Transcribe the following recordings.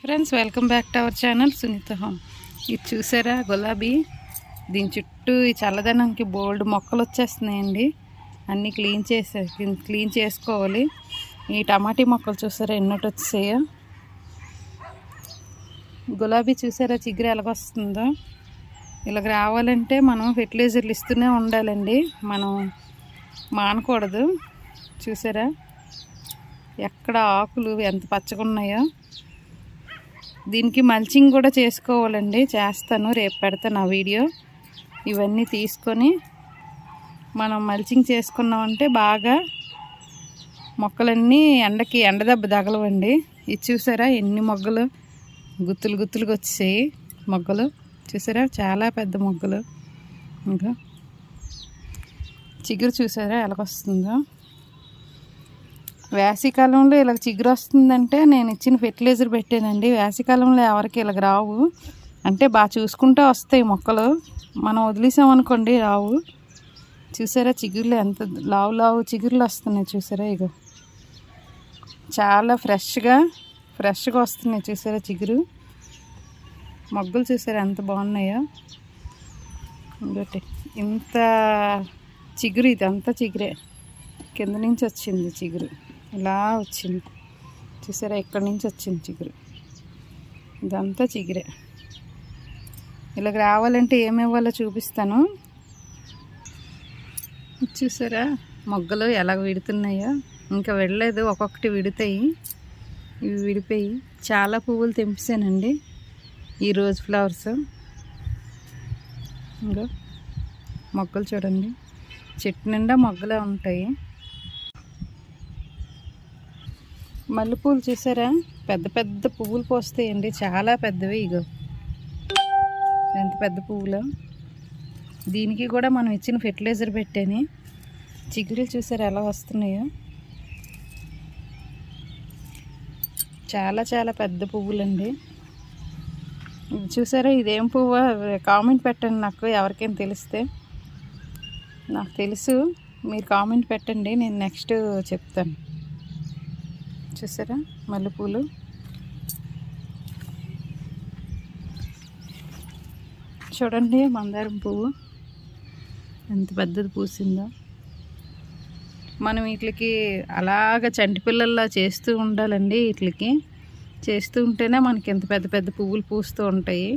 Friends welcome back to our channel Sunitha home. ఇది చూసారా గులాబీ, దీని చుట్టూ ఈ చల్లదనానికి బోల్డ్ మొక్కలు వచ్చేస్తున్నాయండి. అన్నీ క్లీన్ చేసుకోవాలి. ఈ టమాటీ మొక్కలు చూసారా ఎన్నోటి వచ్చేసాయో. గులాబీ చూసారా చిగురు ఎలాగొస్తుందో. ఇలాగ రావాలంటే మనం ఫెర్టిలైజర్లు ఇస్తూనే ఉండాలండి, మనం మానకూడదు. చూసారా ఎక్కడ ఆకులు ఎంత పచ్చగా ఉన్నాయో. దీనికి మల్చింగ్ కూడా చేసుకోవాలండి, చేస్తాను, రేపు పెడతాను ఆ వీడియో. ఇవన్నీ తీసుకొని మనం మల్చింగ్ చేసుకున్నామంటే బాగా మొక్కలన్నీ ఎండదెబ్బ తగలవండి. ఇది చూసారా ఎన్ని మొగ్గలు గుత్తులుగా వచ్చాయి. మొగ్గలు చూసారా చాలా పెద్ద మొగ్గలు. ఇంకా చిగురు చూసారా ఎలాగొస్తుందో. వేసవికాలంలో ఇలాగ చిగురు వస్తుందంటే నేను ఇచ్చిన ఫెర్టిలైజర్ పెట్టానండి. వేసవికాలంలో ఎవరికి ఇలాగ రావు, అంటే బాగా చూసుకుంటూ వస్తాయి మొక్కలు. మనం వదిలేసామనుకోండి రావు. చూసారా చిగురులు ఎంత లావు చిగురులు వస్తున్నాయి చూసారా. ఇగో చాలా ఫ్రెష్గా వస్తున్నాయి చూసారా చిగురు. మొగ్గలు చూసారా ఎంత బాగున్నాయో. ఇంకోటి ఇంత చిగురు, ఇదంతా చిగురే, కింద నుంచి వచ్చింది చిగురు, ఇలా వచ్చింది చూసారా. ఇక్కడి నుంచి వచ్చింది చిగురు, ఇదంతా చిగురే. ఇలాగ రావాలంటే ఏమివ్వాలో చూపిస్తాను. చూసారా మొగ్గలు ఎలా విడుతున్నాయో. ఇంకా వెళ్ళలేదు, ఒక్కొక్కటి విడుతాయి. ఇవి విడిపోయి చాలా పువ్వులు తెంపేశానండి. ఈ రోజ్ ఫ్లవర్స్. ఇంకా మొగ్గలు చూడండి, చెట్టు నిండా మొగ్గలే ఉంటాయి. మల్లెపూలు చూసారా పెద్ద పెద్ద పువ్వులు పోస్తాయండి, చాలా పెద్దవి. ఇగో ఎంత పెద్ద పువ్వులు. దీనికి కూడా మనం ఇచ్చిన ఫెర్టిలైజర్ పెట్టాను. చిగురులు చూసారా ఎలా వస్తున్నాయో. చాలా పెద్ద పువ్వులండి. చూసారా ఇదేం పువ్వు కామెంట్ పెట్టండి నాకు, ఎవరికైనా తెలిస్తే. నాకు తెలుసు, మీరు కామెంట్ పెట్టండి, నేను నెక్స్ట్ చెప్తాను. చూసారా మల్లెపూలు. చూడండి మందారం పువ్వు ఎంత పెద్దది పూసిందో. మనం వీటికి అలాగ చంటి పిల్లల్లా చేస్తూ ఉండాలండి. వీటికి చేస్తూ ఉంటేనే మనకి ఎంత పెద్ద పెద్ద పువ్వులు పూస్తూ ఉంటాయి.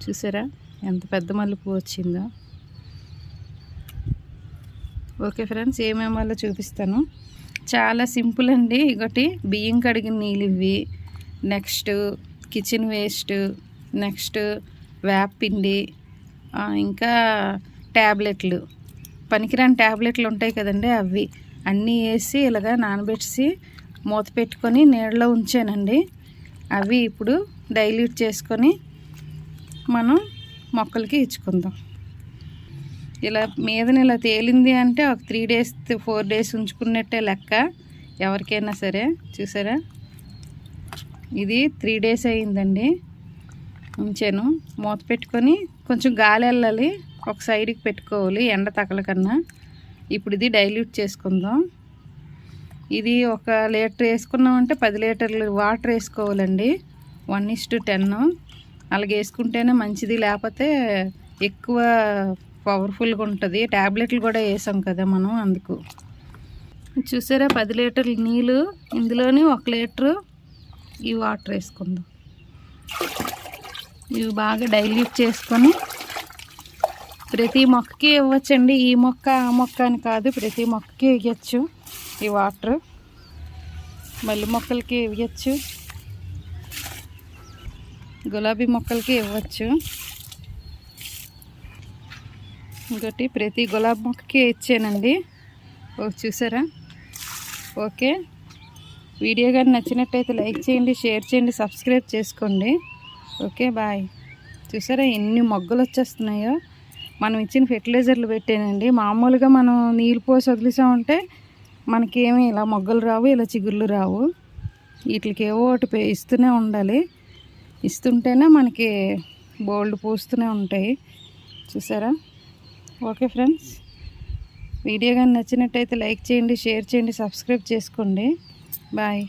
చూసారా ఎంత పెద్ద మల్లెపూవు వచ్చిందో. ఓకే ఫ్రెండ్స్, ఏమేమి వాళ్ళో చూపిస్తాను. చాలా సింపుల్ అండి. ఒకటి బియ్యం కడిగిన నీళ్ళు ఇవి, నెక్స్ట్ కిచెన్ వేస్ట్, నెక్స్ట్ వేపపిండి, ఇంకా ట్యాబ్లెట్లు, పనికిరాని ట్యాబ్లెట్లు ఉంటాయి కదండి, అవి అన్నీ వేసి ఇలాగా నానబెట్టి మూత పెట్టుకొని నీళ్ళలో ఉంచానండి. అవి ఇప్పుడు డైల్యూట్ చేసుకొని మనం మొక్కలకి ఇచ్చుకుందాం. ఇలా మీదని ఇలా తేలింది అంటే ఒక 3 days 4 days ఉంచుకున్నట్టే లెక్క ఎవరికైనా సరే. చూసారా ఇది 3 days అయిందండి ఉంచాను. మూత పెట్టుకొని కొంచెం గాలి వెళ్ళాలి, ఒక సైడ్కి పెట్టుకోవాలి ఎండ తగలకన్నా. ఇప్పుడు ఇది డైల్యూట్ చేసుకుందాం. ఇది 1 లీటర్ వేసుకున్నామంటే 10 లీటర్లు వాటర్ వేసుకోవాలండి. 1:10 అలాగే వేసుకుంటేనే మంచిది, లేకపోతే ఎక్కువ పవర్ఫుల్గా ఉంటుంది. ట్యాబ్లెట్లు కూడా వేసాం కదా మనం, అందుకు. చూసారా 10 లీటర్ల నీళ్ళు, ఇందులోని 1 లీటరు ఈ వాటర్ వేసుకుందాం. ఇవి బాగా డైల్యూట్ చేసుకొని ప్రతి మొక్కకి ఇవ్వచ్చండి. ఈ మొక్క ఆ మొక్క అని కాదు, ప్రతి మొక్కకి ఇవ్వచ్చు ఈ వాటర్. మల్లె మొక్కలకి ఇవ్వచ్చు, గులాబీ మొక్కలకి ఇవ్వచ్చు. ఇంకోటి ప్రతి గులాబీ మొక్కకి ఇచ్చానండి. చూసారా. ఓకే, వీడియో కానీ నచ్చినట్టయితే లైక్ చేయండి, షేర్ చేయండి, సబ్స్క్రైబ్ చేసుకోండి. Okay bye. చూసారా ఎన్ని మొగ్గలు వచ్చేస్తున్నాయో. మనం ఇచ్చిన ఫెర్టిలైజర్లు పెట్టానండి. మామూలుగా మనం నీళ్ళు పోసి వదిలేసామంటే మనకేమీ ఇలా మొగ్గలు రావు, ఇలా చిగుర్లు రావు. వీటికి ఏవో ఒకటి ఇస్తూనే ఉండాలి, ఇస్తుంటేనే మనకి బోల్డ్ పూస్తూనే ఉంటాయి. చూసారా. ఓకే ఫ్రెండ్స్, వీడియో కానీ నచ్చినట్టయితే లైక్ చేయండి, షేర్ చేయండి, సబ్స్క్రైబ్ చేసుకోండి. బాయ్.